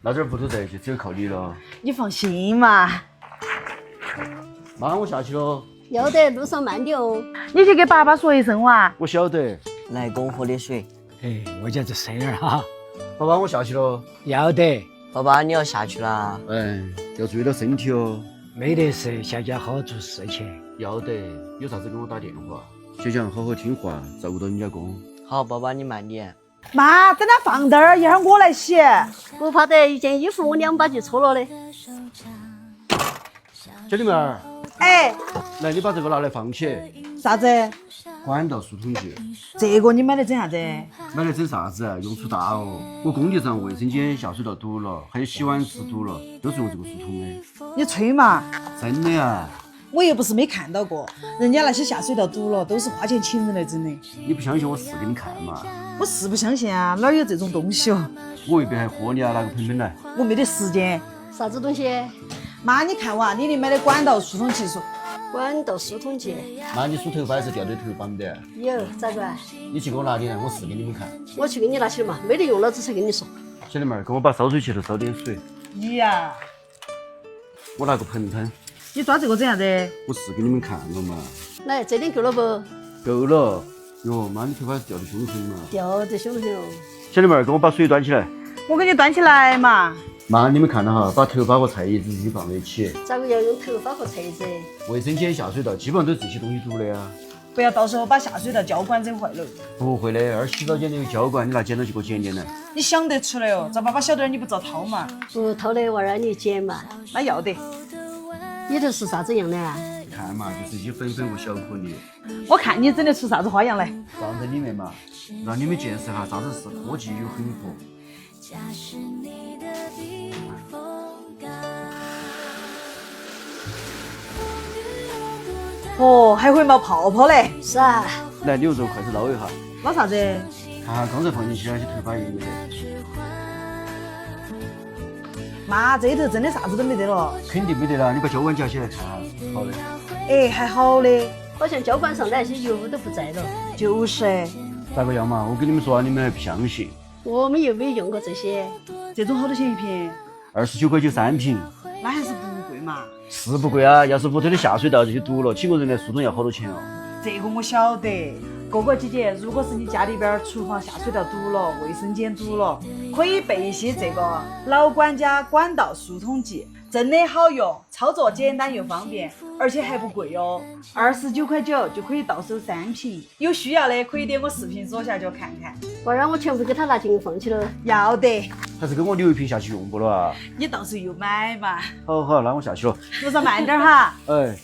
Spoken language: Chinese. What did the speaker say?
那这儿屋头在就只有靠你了。你放心嘛。妈，我下去了。要得，路上慢点哦。你去给爸爸说一声哇。我晓得。来，给我喝点水。哎，我叫这生儿哈。爸爸，我下去了。要得。爸爸，你要下去啦？哎，要注意到身体哦。没得事，下家好好做事情。要得，有啥子给我打电话。小强，好好听话，照顾到你家公。好，爸爸你慢点。妈，等他放这儿，一会儿我来洗。不怕得，一件衣服我2把就搓了的。小弟妹儿，哎，来，你把这个拿来放起。啥子？管道疏通剂。这个你买来整啥子？买来整啥子啊？用处大哦。我工地上卫生间下水道堵了，还有洗碗池堵了，都是用这个疏通的。你吹嘛？真的呀？我又不是没看到过，人家那些下水道堵了，都是花钱请人来整的。你不相信我试给你看嘛？我是不相信啊，哪儿有这种东西哦？我未必还喝你啊，拿个盆盆来。我没得时间。啥子东西？妈，你看哇，你买的管道疏通技术。管道疏通剂。妈，你梳头发还是吊对头绑的？有，咋个？你去给我拿点来，我试给你们看。我去给你拿起嘛，没得用，老子才跟你说。小弟妹儿，给我把烧水器头烧点水。你呀，我拿个盆盆。你抓这个整啥子？我试给你们看了嘛。来，这点够了不？够了。哟，妈，你头发掉得凶狠嘛。掉得凶狠哦。小弟妹儿，给我把水端起来。我给你端起来嘛。妈，你们看了哈，把头发和菜叶子一起放在一起。咋个要用头发和菜子？卫生间下水道基本上都是这些东西堵的呀。不要到时候把下水道胶管整坏了。不会的，而洗澡间那个胶管，你拿剪刀去给我剪剪来。你想得出来哦，赵爸爸晓得你不遭掏嘛？不掏的娃儿你剪嘛。那要得。里头是啥子样的啊？看嘛，就是一些粉粉和小颗粒，我看你整得出啥子花样来。放在里面嘛，让你们见识下啥子是科技与狠活。哦，还会冒泡泡嘞。是啊。来，你用这个筷子捞一下，捞啥子？看下刚才放进去那些头发有没得？妈，这里头真的啥子都没得了。肯定没得了，你把胶管夹起来看下。好的。哎，还好的。好像胶管上的那些油都不在了。就是。咋个样嘛？我跟你们说啊，你们还不相信。我们又没用过这些。这种好多钱一瓶？29.9块3瓶。那还是不贵嘛。是不贵啊，要是屋头的下水道这些堵了，请个人来疏通要好多钱哦。这个我晓得。哥哥姐姐，如果是你家里边厨房下水道堵了，卫生间堵了，可以备一些这个老管家管道疏通剂，真的好用，操作简单又方便，而且还不贵哦，29.9就可以到手3瓶。有需要的可以点我视频左下角看看。娃儿，我全部给他拿进放起了。要得。还是跟我留一瓶下去用不了啊？你到时候又买嘛。好好，那我下去了。路上慢点哈。哎。